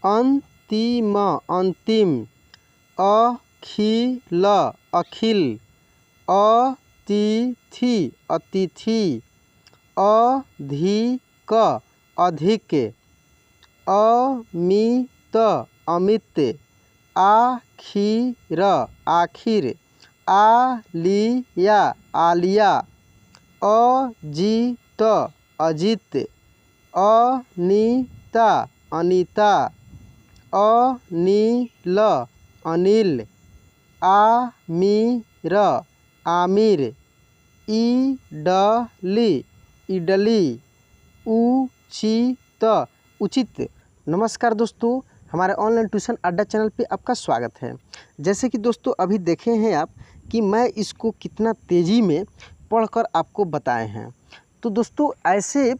अंतिम अंतिम, अखिल अखिल, अतिथि अतिथि, अधिक अधिक, अमित अमित, आखिर आखिर, आलिया आलिया, अजीत अजित, अनीता अनीता, अनिल अनिल, आमिर आमिर, इडली इडली, उचित उचित। नमस्कार दोस्तों, हमारे ऑनलाइन ट्यूशन अड्डा चैनल पे आपका स्वागत है। जैसे कि दोस्तों अभी देखे हैं आप कि मैं इसको कितना तेज़ी में पढ़कर आपको बताए हैं। तो दोस्तों ऐसे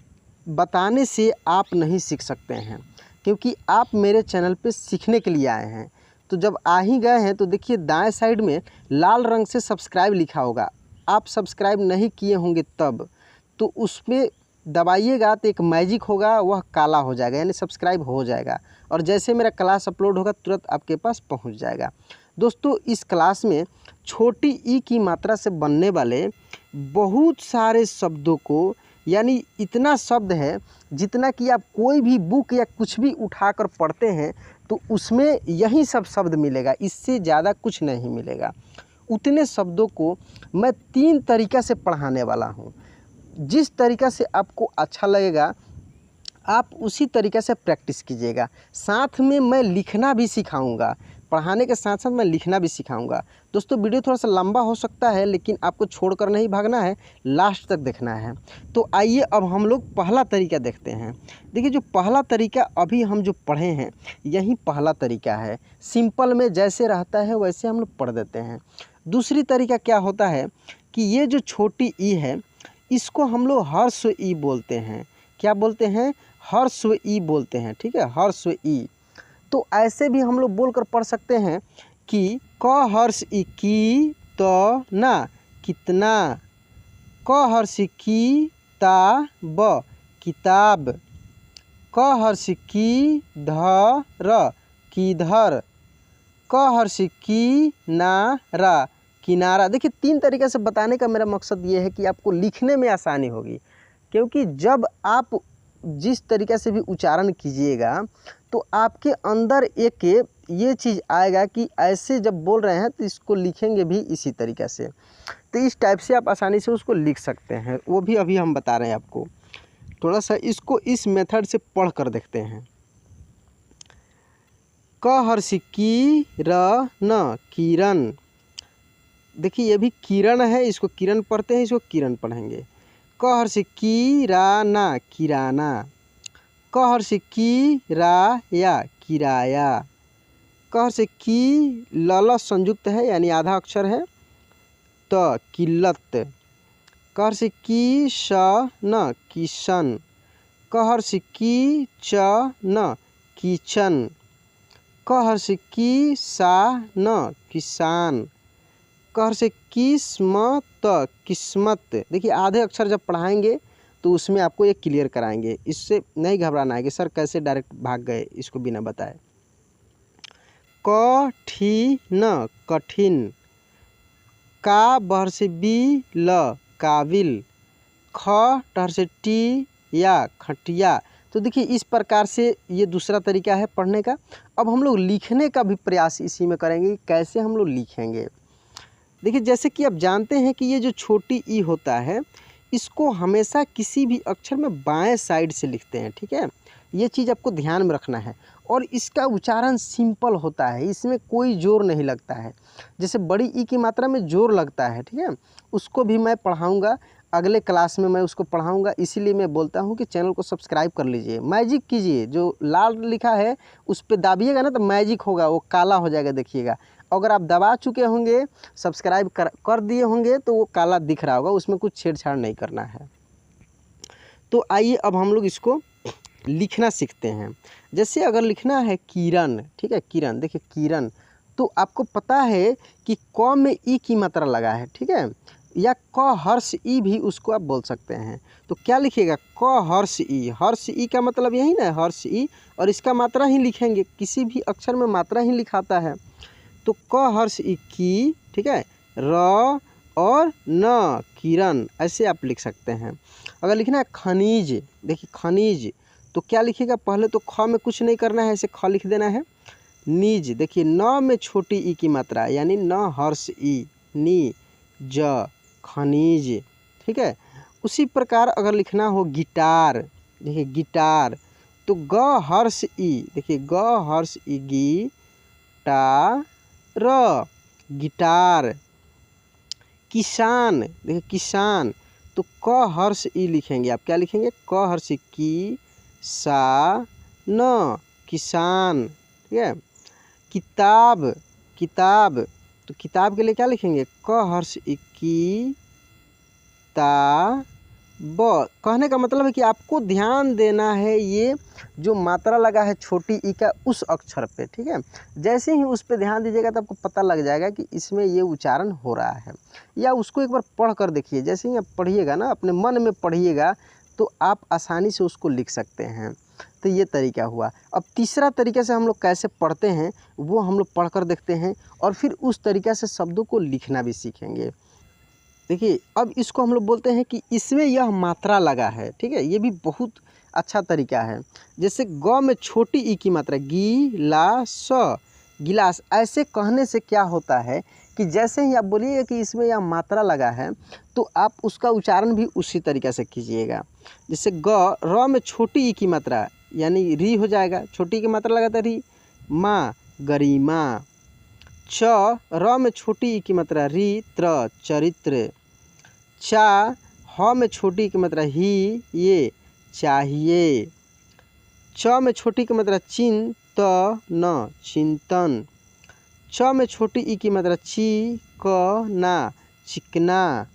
बताने से आप नहीं सीख सकते हैं, क्योंकि आप मेरे चैनल पे सीखने के लिए आए हैं। तो जब आ ही गए हैं तो देखिए दाएं साइड में लाल रंग से सब्सक्राइब लिखा होगा। आप सब्सक्राइब नहीं किए होंगे तब तो उसमें दबाइएगा तो एक मैजिक होगा, वह काला हो जाएगा, यानी सब्सक्राइब हो जाएगा। और जैसे मेरा क्लास अपलोड होगा तुरंत आपके पास पहुंच जाएगा। दोस्तों इस क्लास में छोटी ई की मात्रा से बनने वाले बहुत सारे शब्दों को, यानी इतना शब्द है जितना कि आप कोई भी बुक या कुछ भी उठाकर पढ़ते हैं तो उसमें यही सब शब्द मिलेगा, इससे ज़्यादा कुछ नहीं मिलेगा। उतने शब्दों को मैं 3 तरीक़ा से पढ़ाने वाला हूँ। जिस तरीक़ा से आपको अच्छा लगेगा आप उसी तरीक़े से प्रैक्टिस कीजिएगा। साथ में मैं लिखना भी सिखाऊंगा, पढ़ाने के साथ साथ मैं लिखना भी सिखाऊंगा। दोस्तों वीडियो थोड़ा सा लंबा हो सकता है, लेकिन आपको छोड़कर नहीं भागना है, लास्ट तक देखना है। तो आइए अब हम लोग पहला तरीका देखते हैं। देखिए जो पहला तरीका अभी हम जो पढ़े हैं यही पहला तरीका है। सिंपल में जैसे रहता है वैसे हम लोग पढ़ देते हैं। दूसरी तरीका क्या होता है कि ये जो छोटी ई है इसको हम लोग हर्स्व ई बोलते हैं। क्या बोलते हैं? हर्स्व ई बोलते हैं। ठीक है, हर्स्व ई। तो ऐसे भी हम लोग बोलकर पढ़ सकते हैं कि क हर्ष ई की तो ना कितना, क हर्ष की ता ब किताब, क हर्ष की धर किधर, क हर्ष की नारा किनारा। देखिए 3 तरीके से बताने का मेरा मकसद ये है कि आपको लिखने में आसानी होगी, क्योंकि जब आप जिस तरीक़े से भी उच्चारण कीजिएगा तो आपके अंदर एक ये चीज़ आएगा कि ऐसे जब बोल रहे हैं तो इसको लिखेंगे भी इसी तरीक़े से। तो इस टाइप से आप आसानी से उसको लिख सकते हैं, वो भी अभी हम बता रहे हैं आपको। थोड़ा सा इसको इस मेथड से पढ़ कर देखते हैं। क हर्ष की र न किरण। देखिए ये भी किरण है, इसको किरण पढ़ते हैं, इसको किरण पढ़ेंगे। क हर्ष की राना किराना, क हर्ष की राया किराया, क हर्ष की लल संयुक्त है यानी आधा अक्षर है तो किल्लत, क हर्ष की श न किशन, क हर्ष की च न किचन, क हर्ष की सा न किसान, क हर्ष किस्मत किस्मत। देखिए आधे अक्षर जब पढ़ाएंगे तो उसमें आपको ये क्लियर कराएंगे, इससे नहीं घबराना है कि सर कैसे डायरेक्ट भाग गए इसको बिना बताए। कठिन कठिन, का बहर से बी ल काबिल, ख टहर से टी या खटिया। तो देखिए इस प्रकार से ये दूसरा तरीका है पढ़ने का। अब हम लोग लिखने का भी प्रयास इसी में करेंगे, कैसे हम लोग लिखेंगे। देखिए जैसे कि आप जानते हैं कि ये जो छोटी ई होता है इसको हमेशा किसी भी अक्षर में बाएं साइड से लिखते हैं। ठीक है, ये चीज़ आपको ध्यान में रखना है। और इसका उच्चारण सिंपल होता है, इसमें कोई जोर नहीं लगता है। जैसे बड़ी ई की मात्रा में जोर लगता है, ठीक है, उसको भी मैं पढ़ाऊँगा अगले क्लास में, मैं उसको पढ़ाऊँगा। इसीलिए मैं बोलता हूँ कि चैनल को सब्सक्राइब कर लीजिए, मैजिक कीजिए। जो लाल लिखा है उस पर दाबिएगा ना तो मैजिक होगा, वो काला हो जाएगा देखिएगा। अगर आप दबा चुके होंगे, सब्सक्राइब कर दिए होंगे तो वो काला दिख रहा होगा, उसमें कुछ छेड़छाड़ नहीं करना है। तो आइए अब हम लोग इसको लिखना सीखते हैं। जैसे अगर लिखना है किरण, ठीक है, किरण। देखिए किरण तो आपको पता है कि क में ई की मात्रा लगा है, ठीक है, या क हर्ष ई भी उसको आप बोल सकते हैं। तो क्या लिखिएगा क हर्ष ई। हर्ष ई का मतलब यही ना हर्ष ई, और इसका मात्रा ही लिखेंगे, किसी भी अक्षर में मात्रा ही लिखाता है। तो क हर्ष ई की, ठीक है, र और न किरण, ऐसे आप लिख सकते हैं। अगर लिखना है खनिज, देखिए खनिज, तो क्या लिखिएगा, पहले तो ख में कुछ नहीं करना है, ऐसे ख लिख देना है। निज, देखिए न में छोटी ई की मात्रा, यानी न हर्ष ई, नी ज, खनिज, ठीक है। उसी प्रकार अगर लिखना हो गिटार, देखिए गिटार, तो ग हर्ष ई, देखिए ग हर्ष ई गी टा र, गिटार। किसान, देखिए किसान, तो क हर्ष ई लिखेंगे आप, क्या लिखेंगे क हर्ष की सा न, किसान, ठीक है। किताब, किताब, तो किताब के लिए क्या लिखेंगे क हर्ष ई की ता ब। कहने का मतलब है कि आपको ध्यान देना है ये जो मात्रा लगा है छोटी ई का उस अक्षर पे, ठीक है। जैसे ही उस पे ध्यान दीजिएगा तो आपको पता लग जाएगा कि इसमें ये उच्चारण हो रहा है। या उसको एक बार पढ़ कर देखिए, जैसे ही आप पढ़िएगा ना, अपने मन में पढ़िएगा, तो आप आसानी से उसको लिख सकते हैं। तो ये तरीका हुआ। अब तीसरा तरीके से हम लोग कैसे पढ़ते हैं वो हम लोग पढ़ कर देखते हैं, और फिर उस तरीक़े से शब्दों को लिखना भी सीखेंगे। देखिए अब इसको हम लोग बोलते हैं कि इसमें यह मात्रा लगा है, ठीक है। ये भी बहुत अच्छा तरीका है। जैसे ग में छोटी ई की मात्रा गिलास, गिलास, ऐसे कहने से क्या होता है कि जैसे ही आप बोलिएगा कि इसमें यह मात्रा लगा है, तो आप उसका उच्चारण भी उसी तरीक़े से कीजिएगा। जैसे ग र में छोटी ई की मात्रा यानी री हो जाएगा, छोटी की मात्रा लगाता री, माँ गरिमा। च र में छोटी ई की मात्रा री, त्र चरित्र। चा ह में छोटी की मात्रा ही, ये चाहिए। च में छोटी की मात्रा चिन, त न चिंतन। च में छोटी ई की मात्रा ची, क ना चिकना।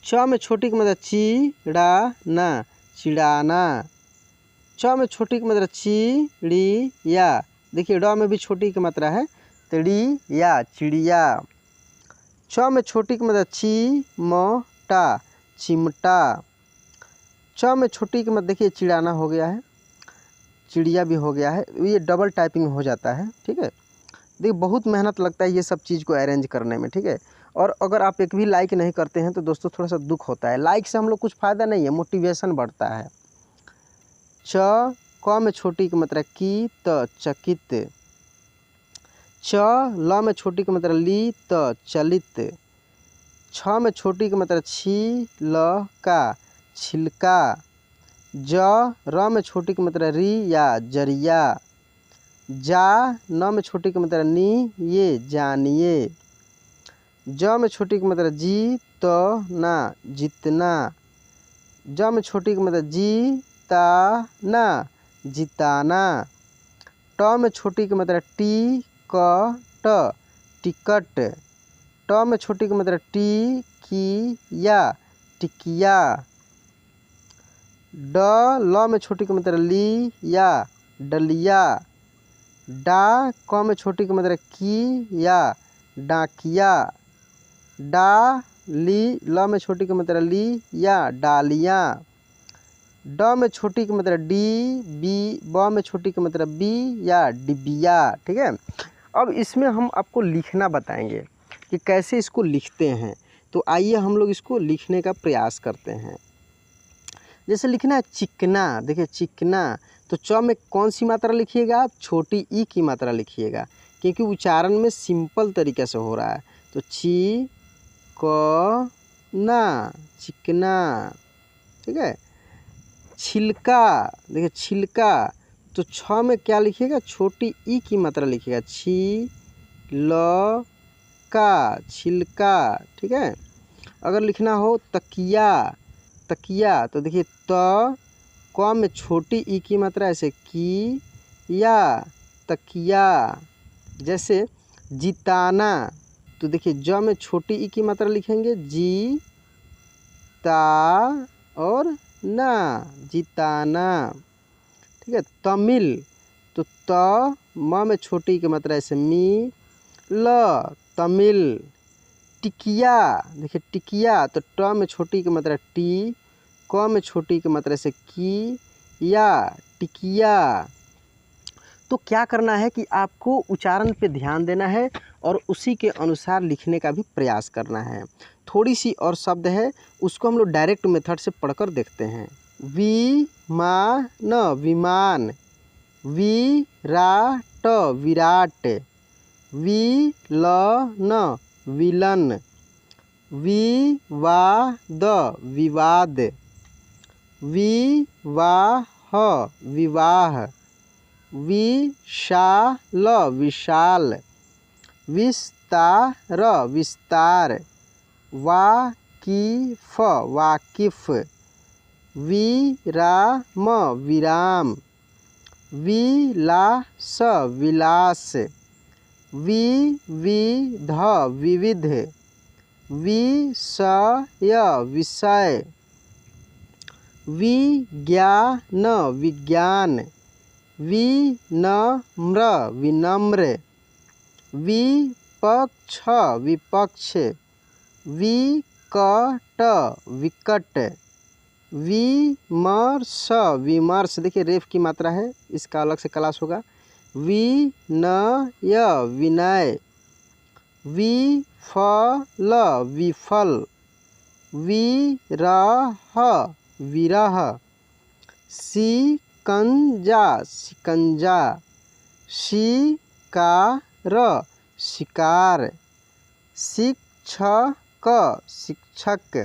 च में छोटी की मात्रा चिड़ाना चिड़ाना। च में छोटी की मात्रा चिड़िया, देखिए ड में भी छोटी की मात्रा है, चिड़िया चिड़िया। च में छोटी की मात्रा चिमटा चिमटा। च में छोटी की मात्रा, देखिए चिड़ाना हो गया है, चिड़िया भी हो गया है, ये डबल टाइपिंग हो जाता है, ठीक है। देखिए बहुत मेहनत लगता है ये सब चीज़ को अरेंज करने में, ठीक है। और अगर आप एक भी लाइक नहीं करते हैं तो दोस्तों थोड़ा सा दुख होता है। लाइक से हम लोग कुछ फ़ायदा नहीं है, मोटिवेशन बढ़ता है। च क में छोटी की मात्रा की, त चकित। च ल में छोटी की मात्रा ली, त चलित। छ में छोटी की मात्रा छी, ल का छिलका। ज र में छोटी की मात्रा री, या जरिया। जा न में छोटी की मात्रा नी, ये जानिए। ज में छोटी की मात्रा जी, तो ना जितना। ज में छोटी की मात्रा जी ता ना जिताना। ट में छोटी की मात्रा टी, क ट टिकट। ट में छोटी की मात्रा टी की या टिकिया। ड ल में छोटी की मात्रा ली, या डलिया। डा क में छोटी की मात्रा की, या डाकिया। डा ली ल में छोटी की मात्रा ली, या डालिया। ड में छोटी की मात्रा डी, बी ब में छोटी की मात्रा बी, या डिबिया, ठीक है। अब इसमें हम आपको लिखना बताएंगे कि कैसे इसको लिखते हैं। तो आइए हम लोग इसको लिखने का प्रयास करते हैं। जैसे लिखना है चिकना, देखिए चिकना, तो च में कौन सी मात्रा लिखिएगा आप, छोटी ई की मात्रा लिखिएगा, क्योंकि उच्चारण में सिंपल तरीके से हो रहा है। तो ची क ना चिकना, ठीक है। छिलका, देखिए छिलका, तो छ में क्या लिखिएगा, छोटी ई की मात्रा लिखिएगा, छी ल का छिलका, ठीक है। अगर लिखना हो तकिया, तकिया, तो देखिए त क में छोटी ई की मात्रा ऐसे की, या तकिया। जैसे जिताना, तो देखिए ज में छोटी ई की मात्रा लिखेंगे, जी ता और ना जिताना, ठीक है। तमिल, तो त म में छोटी की मात्रा ऐसे मी, ल तमिल। टिकिया, देखिए टिकिया, तो ट में छोटी की मात्रा टी, क में छोटी की मात्रा से की या टिकिया। तो क्या करना है कि आपको उच्चारण पे ध्यान देना है और उसी के अनुसार लिखने का भी प्रयास करना है। थोड़ी सी और शब्द है, उसको हम लोग डायरेक्ट मेथड से पढ़कर देखते हैं। विमान विमान, विराट विराट, विलन विलन, विवाद विवाद, विवाह विवाह, विशाल विशाल, विस्तार विस्तार, वाकिफ वाकिफ, विराम विराम, विलास विलास, विविध विविध, विषय विषय, विज्ञान विज्ञान, विनम्र विनम्र, विपक्ष विपक्ष, विकट विकट, विमर्श विमर्श। देखिए रेफ की मात्रा है, इसका अलग से क्लास होगा। विनय विनय, विफल विफल, विरह विरह, शिकंजा शिकंजा, शिकार शिकार, शिक्षक शिक्षक,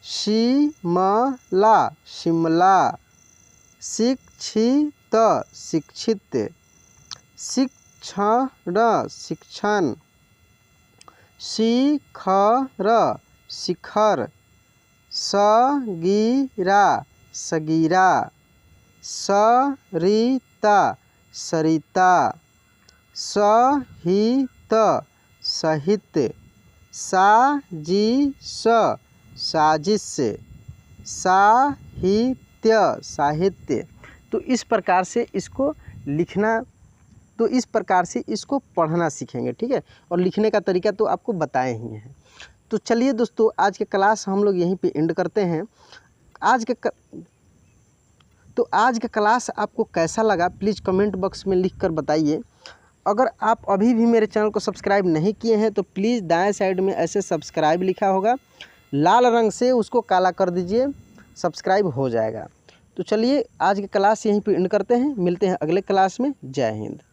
शिमला शिमला, शिक्षित शिक्षित, शिक्षण शिक्षण, शिखर शिखर, सगीरा सगीरा, सरिता सरिता, सहित सहित, साजिश साजिश, साहित्य साहित्य। तो इस प्रकार से इसको लिखना, तो इस प्रकार से इसको पढ़ना सीखेंगे, ठीक है। और लिखने का तरीका तो आपको बताए ही हैं। तो चलिए दोस्तों, आज के क्लास हम लोग यहीं पे एंड करते हैं। आज का क्लास आपको कैसा लगा प्लीज़ कमेंट बॉक्स में लिख कर बताइए। अगर आप अभी भी मेरे चैनल को सब्सक्राइब नहीं किए हैं तो प्लीज़ दाएं साइड में ऐसे सब्सक्राइब लिखा होगा, लाल रंग से उसको काला कर दीजिए, सब्सक्राइब हो जाएगा। तो चलिए आज की क्लास यहीं पे एंड करते हैं, मिलते हैं अगले क्लास में। जय हिंद।